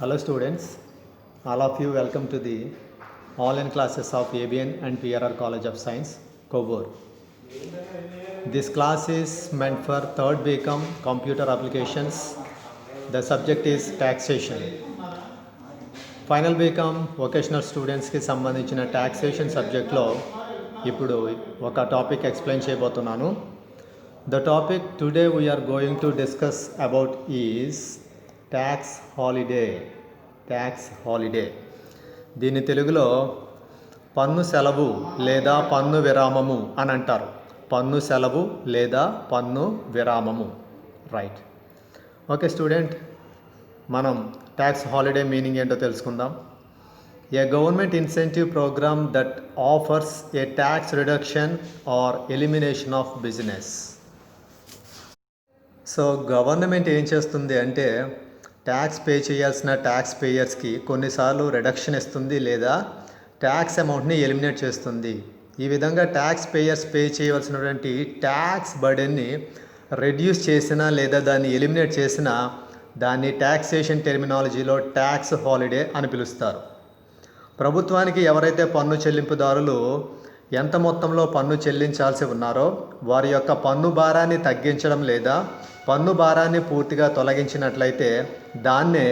Hello students, all of you welcome to the online classes of ABN and PRR College of Science, Kovur. This class is meant for third BCom computer applications. The subject is taxation. Final BCom vocational students కి సంబంధించిన taxation subject లో ఇప్పుడు ఒక topic explain చేయబోతున్నాను. The topic today we are going to discuss about is tax holiday. దీన్ని తెలుగులో పన్ను సెలవు లేదా పన్ను విరామము అని అంటారు. పన్ను సెలవు లేదా పన్ను విరామము. రైట్. ఓకే స్టూడెంట్, మనం ట్యాక్స్ హాలిడే మీనింగ్ ఏంటో తెలుసుకుందాం. A government incentive program that offers a tax reduction or elimination of business. So government ఏం చేస్తుంది అంటే ట్యాక్స్ పే చేయాల్సిన ట్యాక్స్ పేయర్స్కి కొన్నిసార్లు రిడక్షన్ ఇస్తుంది లేదా ట్యాక్స్ అమౌంట్ని ఎలిమినేట్ చేస్తుంది. ఈ విధంగా ట్యాక్స్ పేయర్స్ పే చేయవలసినటువంటి ట్యాక్స్ బర్డెన్ని రెడ్యూస్ చేసినా లేదా దాన్ని ఎలిమినేట్ చేసినా దాన్ని ట్యాక్సేషన్ టెర్మినాలజీలో ట్యాక్స్ హాలిడే అని పిలుస్తారు. ప్రభుత్వానికి ఎవరైతే పన్ను చెల్లింపుదారులు ఎంత మొత్తంలో పన్ను చెల్లించాల్సి ఉన్నారో వారి యొక్క పన్ను భారాన్ని తగ్గించడం లేదా పన్ను భారాన్ని పూర్తిగా తొలగించినట్లయితే దాన్నే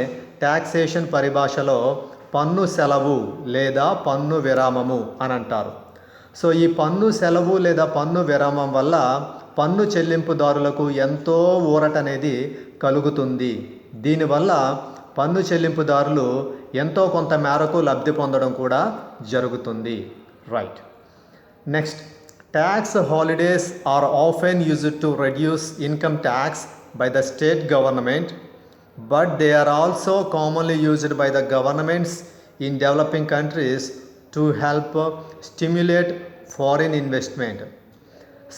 ట్యాక్సేషన్ పరిభాషలో పన్ను సెలవు లేదా పన్ను విరామము అని అంటారు. సో ఈ పన్ను సెలవు లేదా పన్ను విరామం వల్ల పన్ను చెల్లింపుదారులకు ఎంతో ఊరట అనేది కలుగుతుంది. దీనివల్ల పన్ను చెల్లింపుదారులు ఎంతో కొంత మేరకు లబ్ధి పొందడం కూడా జరుగుతుంది. Right. Next, tax holidays are often used to reduce income tax by the state government, but they are also commonly used by the governments in developing countries to help stimulate foreign investment.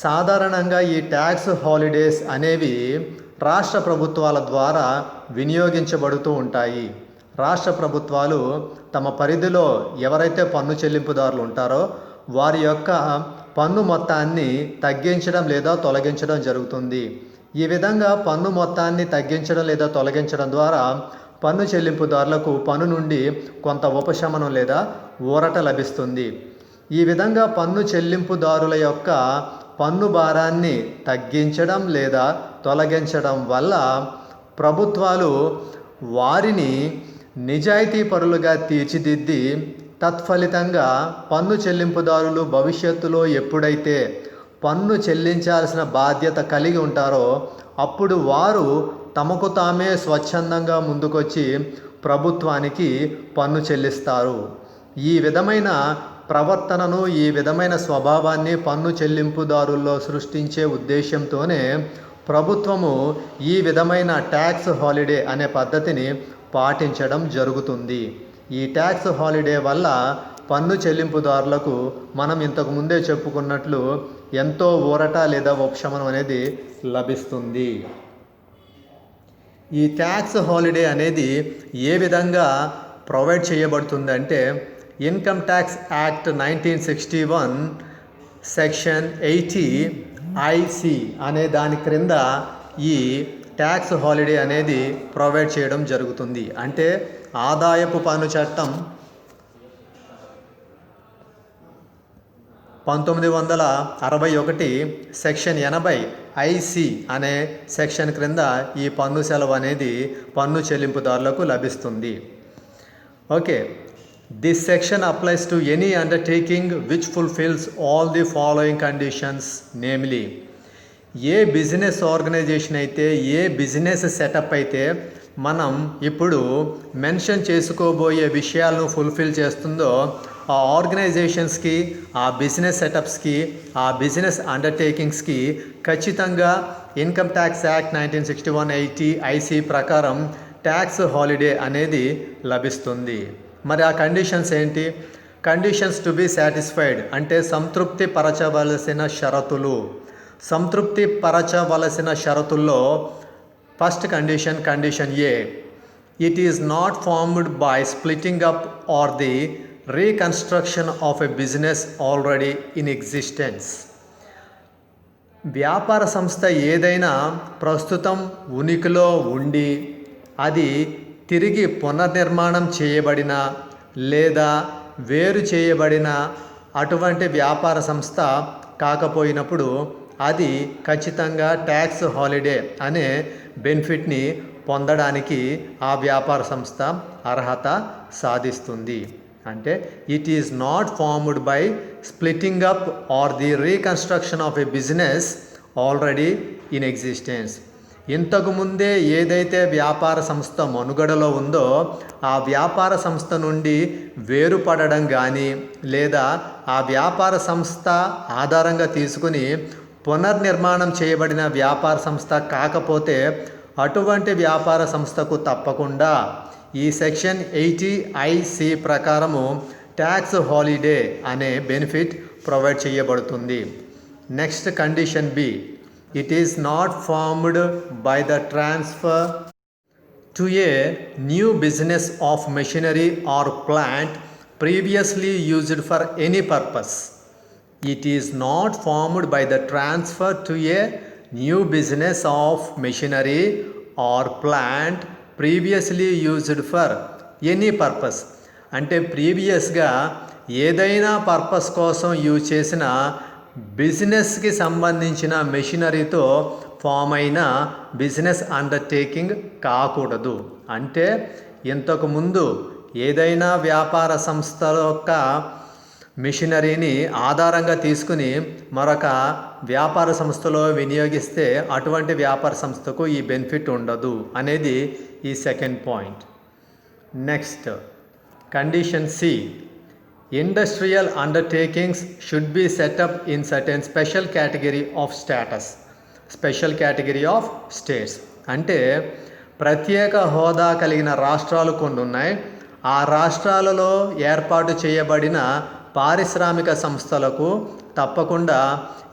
సాధారణంగా ఈ tax holidays అనేవి రాష్ట్ర ప్రభుత్వాల ద్వారా వినియోగించబడుతూ ఉంటాయి. రాష్ట్ర ప్రభుత్వాలు తమ పరిధిలో ఎవరైతే పన్ను చెల్లింపుదారులు ఉంటారో వారి యొక్క పన్ను మొత్తాన్ని తగ్గించడం లేదా తొలగించడం జరుగుతుంది. ఈ విధంగా పన్ను మొత్తాన్ని తగ్గించడం లేదా తొలగించడం ద్వారా పన్ను చెల్లింపుదారులకు పన్ను నుండి కొంత ఉపశమనం లేదా ఊరట లభిస్తుంది. ఈ విధంగా పన్ను చెల్లింపుదారుల యొక్క పన్ను భారాన్ని తగ్గించడం లేదా తొలగించడం వల్ల ప్రభుత్వాలు వారిని నిజాయితీ పరులుగా తీర్చిదిద్ది తత్ఫలితంగా పన్ను చెల్లింపుదారులు భవిష్యత్తులో ఎప్పుడైతే పన్ను చెల్లించాల్సిన బాధ్యత కలిగి ఉంటారో అప్పుడు వారు తమకు తామే స్వచ్ఛందంగా ముందుకొచ్చి ప్రభుత్వానికి పన్ను చెల్లిస్తారు. ఈ విధమైన ప్రవర్తనను, ఈ విధమైన స్వభావాన్ని పన్ను చెల్లింపుదారుల్లో సృష్టించే ఉద్దేశంతోనే ప్రభుత్వము ఈ విధమైన ట్యాక్స్ హాలిడే అనే పద్ధతిని పాటించడం జరుగుతుంది. ఈ ట్యాక్స్ హాలిడే వల్ల పన్ను చెల్లింపుదారులకు మనం ఇంతకు ముందే చెప్పుకున్నట్లు ఎంతో ఊరట లేదా ఉపశమనం అనేది లభిస్తుంది. ఈ ట్యాక్స్ హాలిడే అనేది ఏ విధంగా ప్రొవైడ్ చేయబడుతుందంటే income tax act 1961 section 80 IC అనే దాని క్రింద ఈ ట్యాక్స్ హాలిడే అనేది ప్రొవైడ్ చేయడం జరుగుతుంది. అంటే ఆదాయపు పన్ను చట్టం 1961 సెక్షన్ 80 IC అనే సెక్షన్ క్రింద ఈ పన్ను సెలవు అనేది పన్ను చెల్లింపుదారులకు లభిస్తుంది. Okay. This section applies to any undertaking which fulfils all the following conditions, namely a business organisation అయితే, ఏ బిజినెస్ సెటప్ అయితే మనం ఇప్పుడు మెన్షన్ చేసుకోబోయే విషయాలను ఫుల్ఫిల్ చేస్తుందో ఆ ఆర్గనైజేషన్స్కి, ఆ బిజినెస్ సెటప్స్కి, ఆ బిజినెస్ అండర్టేకింగ్స్కి ఖచ్చితంగా ఇన్కమ్ ట్యాక్స్ యాక్ట్ 1961 80 IC ప్రకారం ట్యాక్స్ హాలిడే అనేది లభిస్తుంది. మరి ఆ కండిషన్స్ ఏంటి? కండిషన్స్ టు బి సాటిస్ఫైడ్ అంటే సంతృప్తి పరచవలసిన షరతులు. సంతృప్తి పరచవలసిన షరతుల్లో first condition A, it is not formed by splitting up or the reconstruction of a business already in existence. వ్యాపార సంస్థ ఏదైనా ప్రస్తుతం ఉనికిలో ఉండి అది తిరిగి పునర్నిర్మాణం చేయబడిన లేదా వేరు చేయబడిన అటువంటి వ్యాపార సంస్థ కాకపోయినప్పుడు అది ఖచ్చితంగా ట్యాక్స్ హాలిడే అనే బెనిఫిట్ని పొందడానికి ఆ వ్యాపార సంస్థ అర్హత సాధిస్తుంది. అంటే it is not formed by splitting up or the reconstruction of a business already in existence. ఇంతకుముందే ఏదైతే వ్యాపార సంస్థ మనుగడలో ఉందో ఆ వ్యాపార సంస్థ నుండి వేరుపడడం కానీ లేదా ఆ వ్యాపార సంస్థ ఆధారంగా తీసుకుని పునర్నిర్మాణం చేయబడిన వ్యాపార సంస్థ కాకపోతే అటువంటి వ్యాపార సంస్థకు తప్పకుండా ఈ సెక్షన్ 80IC ప్రకారము ట్యాక్స్ హాలిడే అనే బెనిఫిట్ ప్రొవైడ్ చేయబడుతుంది. Next condition B, it is not formed by the transfer to a new business of machinery or plant previously used for any purpose. It is not formed by the transfer to a new business of machinery or plant previously used for any purpose. అంటే ప్రీవియస్గా ఏదైనా purpose కోసం use చేసిన బిజినెస్కి సంబంధించిన మెషినరీతో form అయిన business undertaking కాకూడదు. అంటే ఇంతకుముందు ఏదైనా వ్యాపార సంస్థ యొక్క మిషనరీని ఆధారంగా తీసుకుని మరొక వ్యాపార సంస్థలో వినియోగిస్తే అటువంటి వ్యాపార సంస్థకు ఈ బెనిఫిట్ ఉండదు అనేది ఈ second point. Next condition C, industrial undertakings should be set up in certain special category of status. Special category of states అంటే ప్రత్యేక హోదా కలిగిన రాష్ట్రాలు కొన్ని ఉన్నాయి. ఆ రాష్ట్రాలలో ఏర్పాటు చేయబడిన పారిశ్రామిక సంస్థలకు తప్పకుండా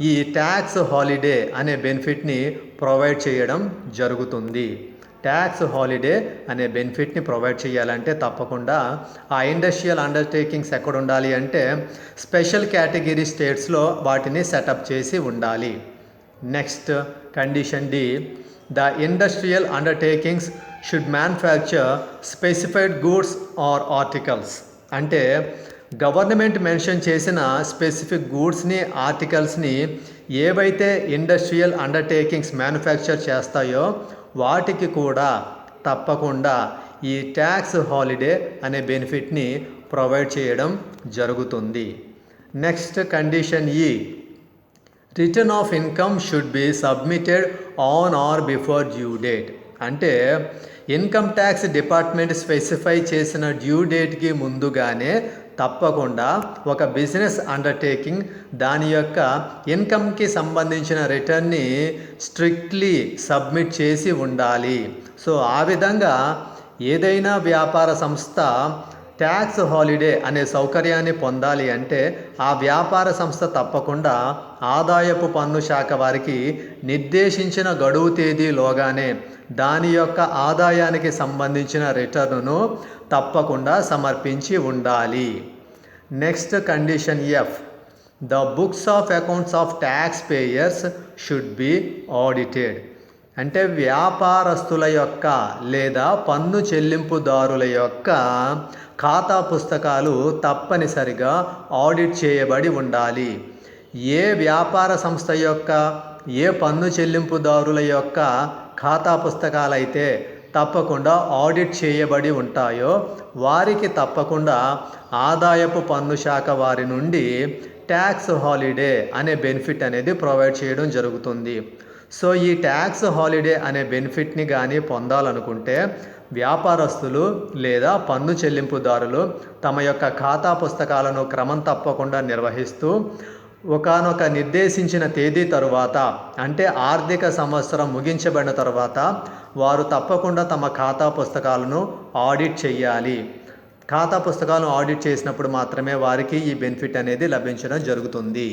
ఈ ట్యాక్స్ హాలిడే అనే బెనిఫిట్ని ప్రొవైడ్ చేయడం జరుగుతుంది. ట్యాక్స్ హాలిడే అనే బెనిఫిట్ని ప్రొవైడ్ చేయాలంటే తప్పకుండా ఆ ఇండస్ట్రియల్ అండర్టేకింగ్స్ ఎక్కడ ఉండాలి అంటే స్పెషల్ కేటగిరీ స్టేట్స్లో వాటిని సెటప్ చేసి ఉండాలి. Next condition D, the industrial undertakings should manufacture specified goods or articles. అంటే గవర్నమెంట్ మెన్షన్ చేసిన స్పెసిఫిక్ గూడ్స్ని ఆర్టికల్స్ని ఏవైతే ఇండస్ట్రియల్ అండర్టేకింగ్స్ మ్యానుఫ్యాక్చర్ చేస్తాయో వాటికి కూడా తప్పకుండా ఈ ట్యాక్స్ హాలిడే అనే బెనిఫిట్ని ప్రొవైడ్ చేయడం జరుగుతుంది. నెక్స్ట్ కండిషన్ ఈ, return of income should be submitted on are before due date. అంటే ఇన్కమ్ ట్యాక్స్ డిపార్ట్మెంట్ స్పెసిఫై చేసిన డ్యూ డేట్కి ముందుగానే తప్పకుండా ఒక బిజినెస్ అండర్టేకింగ్ దాని యొక్క ఇన్కమ్కి సంబంధించిన రిటర్న్ని స్ట్రిక్ట్లీ సబ్మిట్ చేసి ఉండాలి. సో ఆ విధంగా ఏదైనా వ్యాపార సంస్థ ట్యాక్స్ హాలిడే అనే సౌకర్యాన్ని పొందాలి అంటే ఆ వ్యాపార సంస్థ తప్పకుండా ఆదాయపు పన్ను శాఖ వారికి నిర్దేశించిన గడువు తేదీలోగానే దాని యొక్క ఆదాయానికి సంబంధించిన రిటర్నును తప్పకుండా సమర్పించి ఉండాలి. Next condition F, the books of accounts of tax payers should be audited. అంటే వ్యాపారస్తుల యొక్క లేదా పన్ను చెల్లింపుదారుల యొక్క ఖాతా పుస్తకాలు తప్పనిసరిగా ఆడిట్ చేయబడి ఉండాలి. ఏ వ్యాపార సంస్థ యొక్క ఏ పన్ను చెల్లింపుదారుల యొక్క ఖాతా పుస్తకాలైతే తప్పకుండా ఆడిట్ చేయబడి ఉంటాయో వారికి తప్పకుండా ఆదాయపు పన్ను శాఖ వారి నుండి ట్యాక్స్ హాలిడే అనే బెనిఫిట్ అనేది ప్రొవైడ్ చేయడం జరుగుతుంది. సో ఈ ట్యాక్స్ హాలిడే అనే బెనిఫిట్ని కానీ పొందాలనుకుంటే వ్యాపారస్తులు లేదా పన్ను చెల్లింపుదారులు తమ యొక్క ఖాతా పుస్తకాలను క్రమం తప్పకుండా నిర్వహిస్తూ ఒకానొక నిర్దేశించిన తేదీ తరువాత అంటే ఆర్థిక సంవత్సరం ముగించబడిన తర్వాత వారు తప్పకుండా తమ ఖాతా పుస్తకాలను ఆడిట్ చేయాలి. ఖాతా పుస్తకాలను ఆడిట్ చేసినప్పుడు మాత్రమే వారికి ఈ బెనిఫిట్ అనేది లభించడం జరుగుతుంది.